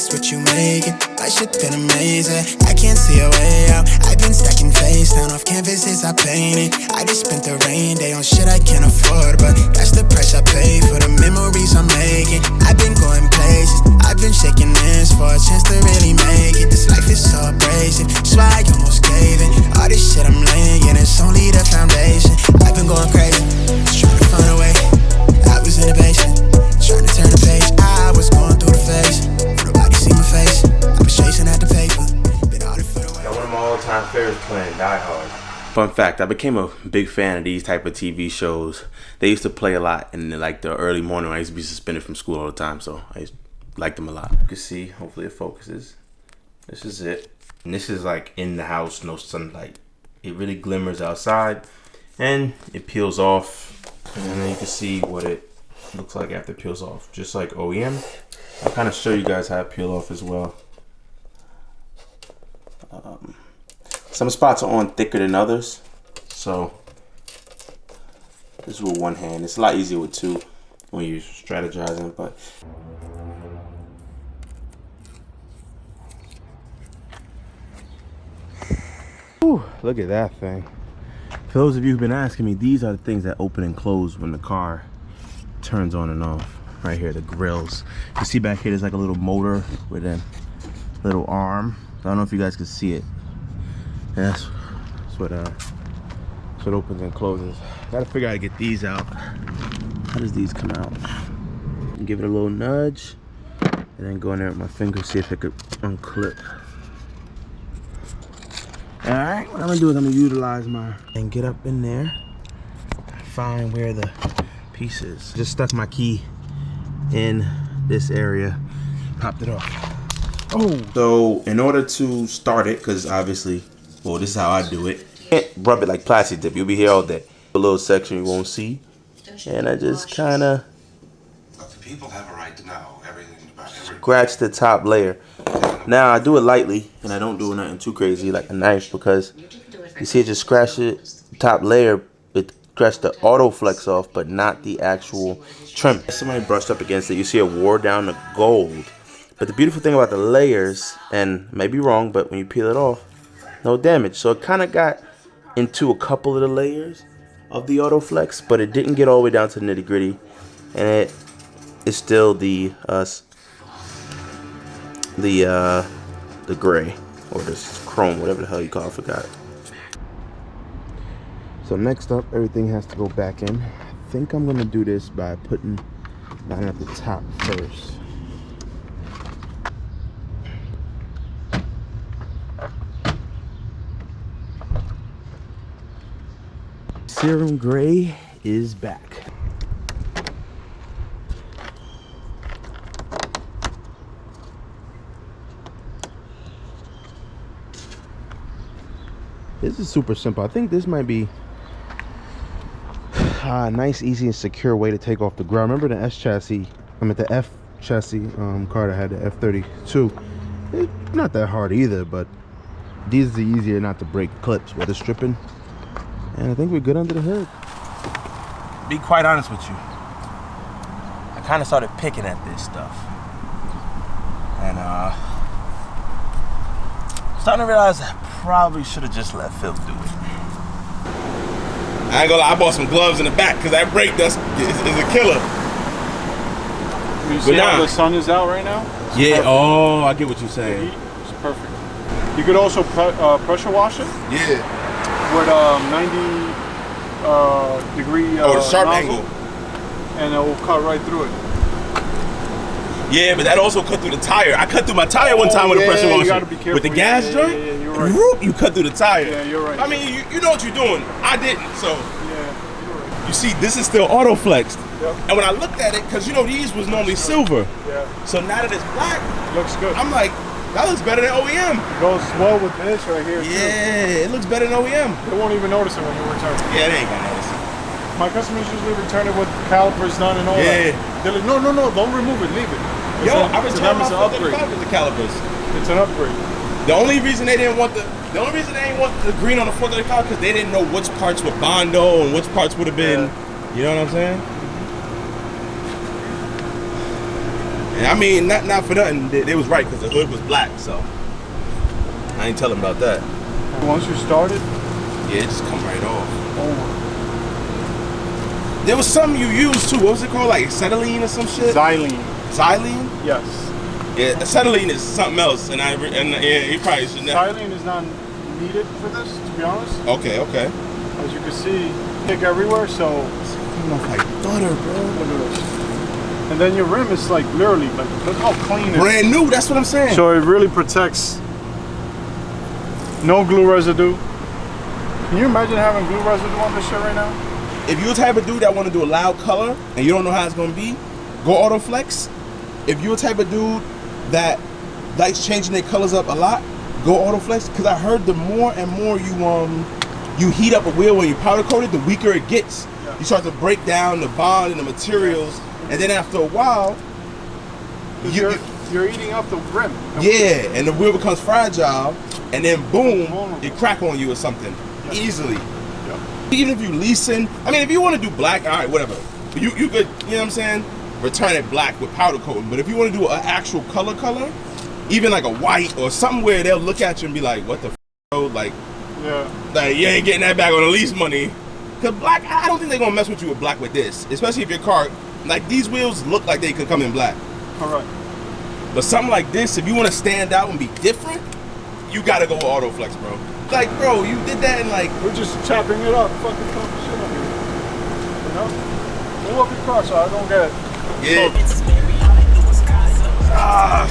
this what you making? My shit been amazing, I can't see a way out. I've been stacking face down off canvases I painted. I just spent the rain day on shit I can't afford, but that's the price I pay for the memories I'm making. I've been going places, I've been shaking hands for a chance to really make it. This life is so abrasive, swear I almost gave it. All this shit I'm laying, it's only the foundation. I've been going crazy, just trying to find a way. I was in the basement, trying to turn the page. I was going through the phase, nobody see my face. I was chasing at the paper, been all it for the way. One of my all-time favorites playing Die Hard. Fun fact, I became a big fan of these type of TV shows. They used to play a lot in the early morning when I used to be suspended from school all the time, so I liked them a lot. You can see, hopefully it focuses. This is it. And this is like in the house, no sunlight. It really glimmers outside and it peels off. And then you can see what it looks like after it peels off, just like OEM. I'll kind of show you guys how it peel off as well. Some spots are on thicker than others, so this is with one hand. It's a lot easier with two when you're strategizing, but whew, look at that thing. For those of you who've been asking me, these are the things that open and close when the car turns on and off. Right here, the grills. You see back here, there's like a little motor with a little arm. I don't know if you guys can see it. And that's what opens and closes. Gotta figure out how to get these out. How does these come out? Give it a little nudge, and then go in there with my finger, see if it could unclip. All right, what I'm gonna do is I'm gonna utilize and get up in there, find where the piece is. Just stuck my key in this area, popped it off. Oh! So in order to start it, because obviously, well, this is how I do it. Can't rub it like plastic dip. You'll be here all day. A little section you won't see, and I just kind of people have a right to know everything about everything. Scratch the top layer. Now I do it lightly, and I don't do nothing too crazy like a knife, because you see it just scratch it top layer. It scratched the autoflex off, but not the actual trim. Somebody brushed up against it. You see it wore down the gold. But the beautiful thing about the layers, and I may be wrong, but when you peel it off, no damage. So it kind of got into a couple of the layers of the autoflex, but it didn't get all the way down to the nitty gritty, and it is still the gray or this chrome, whatever the hell you call it. I forgot. So next up, everything has to go back in. I think I'm gonna do this by putting mine at the top first. Serum gray is back. This is super simple. I think this might be a nice, easy, and secure way to take off the ground. Remember the S chassis, the F chassis car that had the F32. It's not that hard either, but these are easier not to break clips with the stripping. And I think we're good under the hood. Be quite honest with you, I kind of started picking at this stuff, and starting to realize I probably should have just let Phil do it. I ain't gonna lie, I bought some gloves in the back because that brake dust is a killer. You see how the sun is out right now? Yeah. Perfect. Oh, I get what you're saying. It's perfect. You could also pressure wash it. Yeah. With 90 degree the sharp nozzle, angle, and it will cut right through it. Yeah, but that also cut through the tire. I cut through my tire one time with a pressure washer. With the gas joint, you're right. Whoop, you cut through the tire. Yeah, you're right. I mean, you know what you're doing. I didn't, so. Yeah, you're right. You see, this is still auto-flexed. Yep. And when I looked at it, because you know these was normally silver. Yeah. So now that it's black, Looks good. I'm like, that looks better than OEM. It goes well with this right here. Yeah, it looks better than OEM. They won't even notice it when you return it. Yeah, they ain't gonna notice it. My customers usually return it with calipers done and all that. They're like, no, don't remove it, leave it. I returned my 435 with the calipers. It's an upgrade. The only reason they didn't want the green on the 435 because they didn't know which parts were Bondo and which parts would have been, you know what I'm saying? And I mean, not for nothing, they was right because the hood was black, so I ain't telling about that. Once you started, yeah, it just come right off. Oh. There was something you used too. What was it called? Like acetylene or some shit? Xylene. Xylene? Yes. Yeah, acetylene is something else, and yeah, you probably should know. Xylene is not needed for this, to be honest. Okay, okay. As you can see, thick everywhere, so It's almost like butter, bro. look at this. And then your rim is like literally, like, look how clean it is. Brand new, that's what I'm saying. So it really protects. No glue residue. Can you imagine having glue residue on this shit right now? If you're the type of dude that want to do a loud color and you don't know how it's going to be, go autoflex. If you're the type of dude that likes changing their colors up a lot, go autoflex. Because I heard the more and more you heat up a wheel when you powder coat it, the weaker it gets. Yeah. You start to break down the bond and the materials, and then after a while, you're eating up the rim. yeah, and the wheel becomes fragile, and then boom, it crack on you or something easily. Yeah. Even if you leasing, I mean, if you want to do black, all right, whatever. You could, you know what I'm saying? Return it black with powder coating. But if you want to do an actual color, even like a white or something where they'll look at you and be like, "What the f?" Like, Yeah. like you ain't getting that back on the lease money. Cause black, I don't think they're gonna mess with you with black with this, especially if your car, like these wheels look like they could come in black. Correct. But something like this, if you want to stand out and be different, you gotta go with autoflex, bro. Like, bro, you did that and like We're just chopping it up, fucking talking shit up here. You know? Move up your car so I don't get it. yeah. Ah.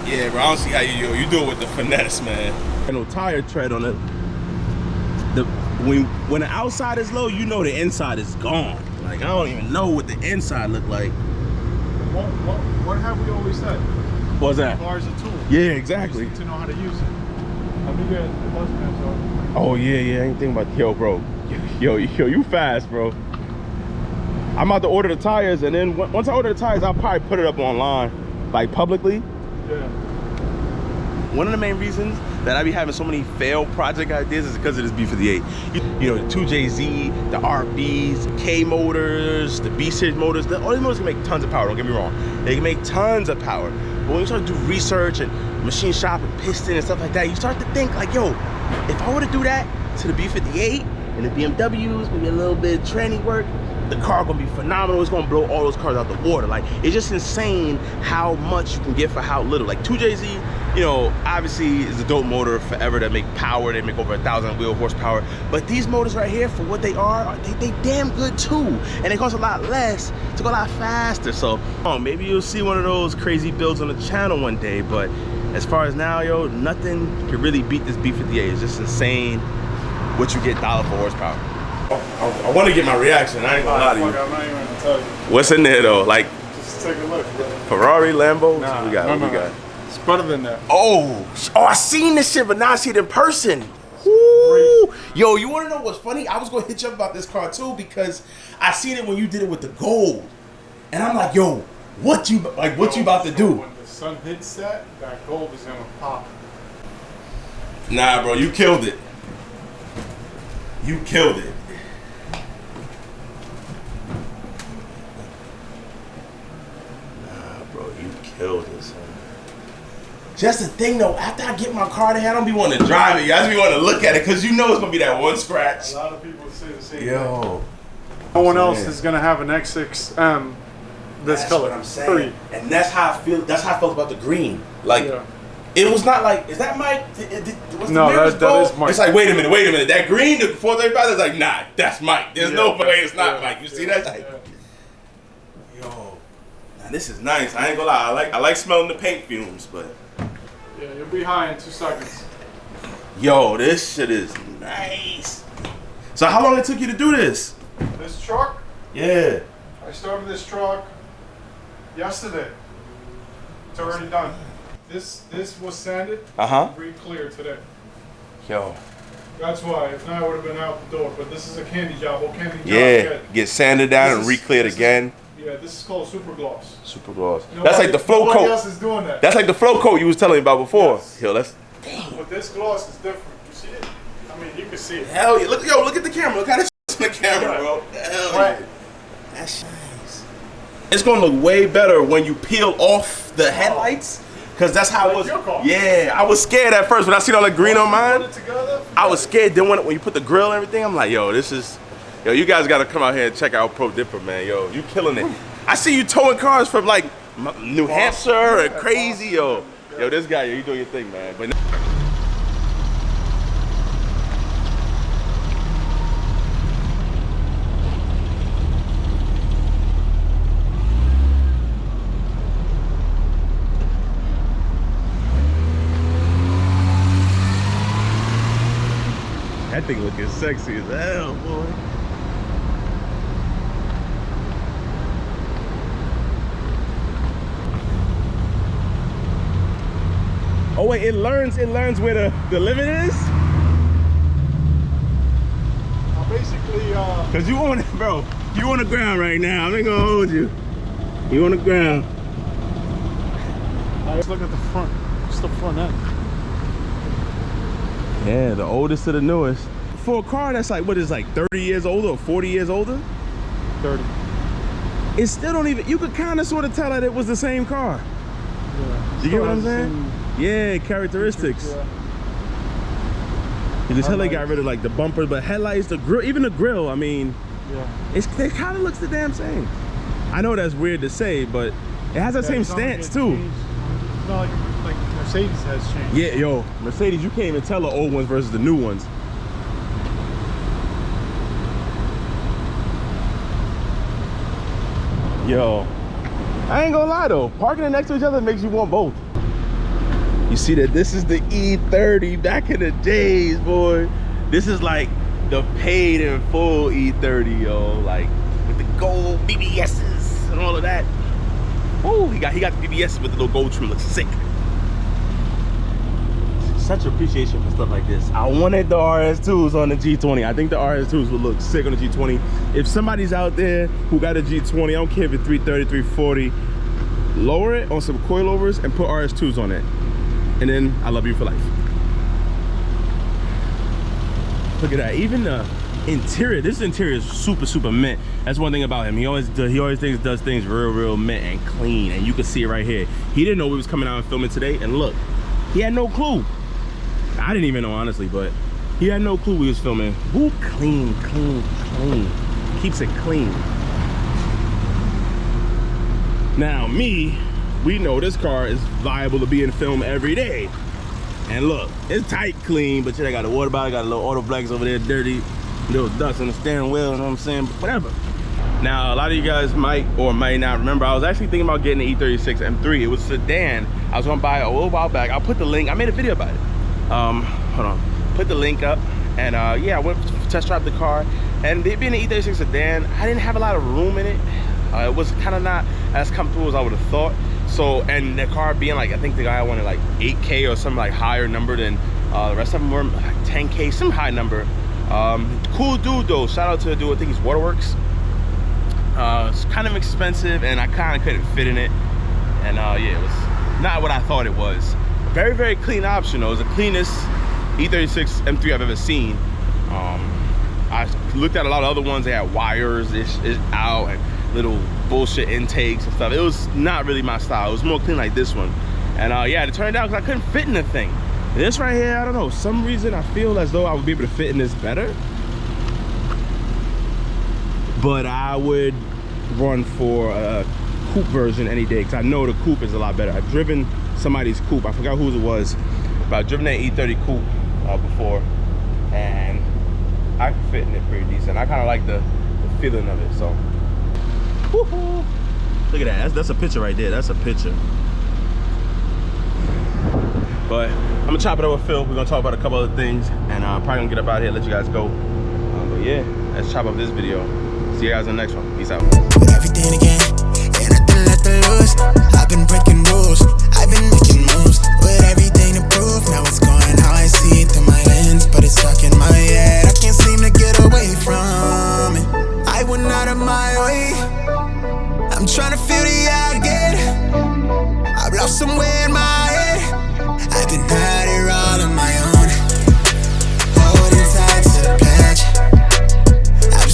Yeah, bro, I don't see how you do it with the finesse, man. No tire tread on it. When the outside is low, you know the inside is gone. Like, I don't even know what the inside look like. What have we always said? What's that? Car is a tool. Yeah, You exactly. just need to know how to use it. Let me get the bus man, so. Oh yeah, I ain't thinking about bro. Yo, you fast, bro. I'm about to order the tires, and then once I order the tires, I'll probably put it up online, like publicly. Yeah. One of the main reasons that I be having so many failed project ideas is because of this B58. You know, the 2JZ, the RBs, K motors, the B series motors. All these motors can make tons of power. Don't get me wrong. They can make tons of power. But when you start to do research and machine shop and piston and stuff like that, you start to think like, yo, if I were to do that to the B58 and the BMWs, maybe a little bit of tranny work, the car gonna be phenomenal. It's gonna blow all those cars out the water. Like, it's just insane how much you can get for how little. Like 2JZ, you know, obviously is a dope motor forever that make power. They make over 1,000 wheel horsepower. But these motors right here, for what they are, they damn good too. And they cost a lot less to go a lot faster. So, maybe you'll see one of those crazy builds on the channel one day. But as far as now, yo, nothing can really beat this B58. It's just insane what you get dollar for horsepower. I want to get my reaction. I ain't gonna lie to you. I'm not even gonna tell you. What's in there though? Like Just take a look, bro. Ferrari, Lambo? Nah, What we got? no, What we no. got? It's better than that. Oh, I seen this shit, but now I see it in person. Woo. Yo, you want to know what's funny? I was gonna hit you up about this car too because I seen it when you did it with the gold, and I'm like, yo, what you about to do? When the sun hits that gold is gonna pop. Nah, bro, you killed it. You killed it. Nah, bro, you killed it, son. Just the thing though, after I get my car there, I don't be wanting to drive it. I just be wanting to look at it because you know it's gonna be that one scratch. A lot of people say the same thing. Yo. No one else is gonna have an X6M this That's color. what I'm saying. Period. And that's how I feel. That's how I felt about the green. Like, Yeah. it was not like, is that Mike? Was No, the mirrors that gold? is Mike. It's like, wait a minute. That green, the 435, is like, nah, that's Mike. There's no way it's not Yeah. Mike. You see that? It's like, Yeah. yo, now this is nice. I ain't gonna lie. I like smelling the paint fumes, but Yeah, you'll be high in 2 seconds. yo, this shit is nice. So how long it took you to do this? This truck, Yeah. I started this truck yesterday. It's already done. This was sanded, re-cleared today. Yo. That's why. If not, I would have been out the door. But this is a candy job. Whole candy job. Yeah. Get sanded down This and is- re-cleared this is- again. Yeah, this is called super gloss. Super gloss. That's like the flow Nobody coat. else is doing that. That's like the flow coat you was telling me about before. Yes. Yo, that's But this gloss is different. You see it? I mean, you can see it. hell yeah. Look at the camera. Look how this the camera, bro. Hell Right. yeah. That's nice. It's gonna look way better when you peel off the headlights, cause that's how it was. Yeah, I was scared at first when I seen all the green on mine. I was scared. Then when you put the grill and everything, I'm like, yo, this is, yo, you guys gotta come out here and check out Pro Dipper, man. Yo, you killing it. I see you towing cars from like New Hampshire and crazy, yo. Yo, this guy, you doing your thing, man. But that thing looking sexy as hell, boy. Oh wait, it learns where the limit is? Basically, Cause you on it, bro. You on the ground right now. I'm not gonna hold you. You on the ground. let's look at the front. Just the front end. Yeah, the oldest to the newest. For a car that's like, what is like 30 years older or 40 years older? 30. It still don't even, you could kind of sort of tell that it was the same car. Yeah. You get what I'm saying? Yeah, characteristics. Yeah. You can tell they got rid of like the bumpers, but headlights, the grill, even the grill, I mean, Yeah. it kind of looks the damn same. I know that's weird to say, but it has that same it's not stance like too. It's not like Mercedes has changed. Yeah, yo, Mercedes, you can't even tell the old ones versus the new ones. Yo, I ain't gonna lie though, parking it next to each other makes you want both. You see that this is the E30 back in the days, boy. This is like the paid in full E30, yo. Like with the gold BBSs and all of that. Oh, he got the BBSs with the little gold trim, looks sick. Such appreciation for stuff like this. I wanted the RS2s on the G20. I think the RS2s would look sick on the G20. If somebody's out there who got a G20, I don't care if it's 330, 340, lower it on some coilovers and put RS2s on it. And then I love you for life. Look at that, even the interior, this interior is super mint. That's one thing about him. He always does things real mint and clean, and you can see it right here. He didn't know we was coming out and filming today, and look, he had no clue. I didn't even know, honestly, but he had no clue we was filming. Ooh, clean. Keeps it clean. Now me, we know this car is viable to be in film every day. And look, it's tight, clean, but I got a water bottle, got a little autoflex over there, dirty, little dust on the steering wheel, you know what I'm saying? But whatever. Now, a lot of you guys might or might not remember, I was actually thinking about getting an E36 M3. It was a sedan. I was gonna buy it a little while back. I'll put the link, I made a video about it. Hold on, put the link up. And yeah, I went to test drive the car. And it being an E36 sedan, I didn't have a lot of room in it. It was kind of not as comfortable as I would have thought. So, and the car being like, I think the guy wanted like 8K or some like higher number than the rest of them were, like 10K, some high number. Cool dude though, shout out to the dude, I think he's Waterworks. It's kind of expensive and I kind of couldn't fit in it. And yeah, it was not what I thought it was. Very clean option though. It was the cleanest E36 M3 I've ever seen. I looked at a lot of other ones, they had wires out and little bullshit intakes and stuff. It was not really my style. It was more clean like this one. And yeah, it turned out because I couldn't fit in the thing. This right here, I don't know, some reason I feel as though I would be able to fit in this better. But I would run for a coupe version any day because I know the coupe is a lot better. I've driven somebody's coupe, I forgot whose it was, but I've driven that E30 coupe before, and I can fit in it pretty decent. I kind of like the feeling of it, so. Woohoo. Look at that, that's a picture right there, that's a picture. But I'm gonna chop it over with Phil. We're gonna talk about a couple other things, and I'm probably gonna get up out here, let you guys go. But yeah, let's chop up this video. See you guys in the next one. Peace out. With everything again, ain't nothing left to lose. I've been breaking rules, I've been making moves. With everything to prove, now it's going how I see it through my lens. But it's stuck in my head, I can't seem to get away from it. I went out of my way, I'm trying to feel the I get. I've lost somewhere in my head, I've been out here all on my own, holding tight to the pledge. I've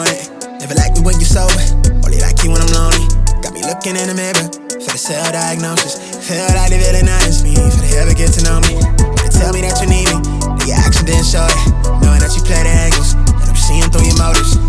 it. Never like me when you sober, only like you when I'm lonely. Got me looking in the mirror for the self-diagnosis. Feel like they villainize me for they ever get to know me. They tell me that you need me, then your action didn't show it. Knowing that you play the angles, and I'm seeing through your motives.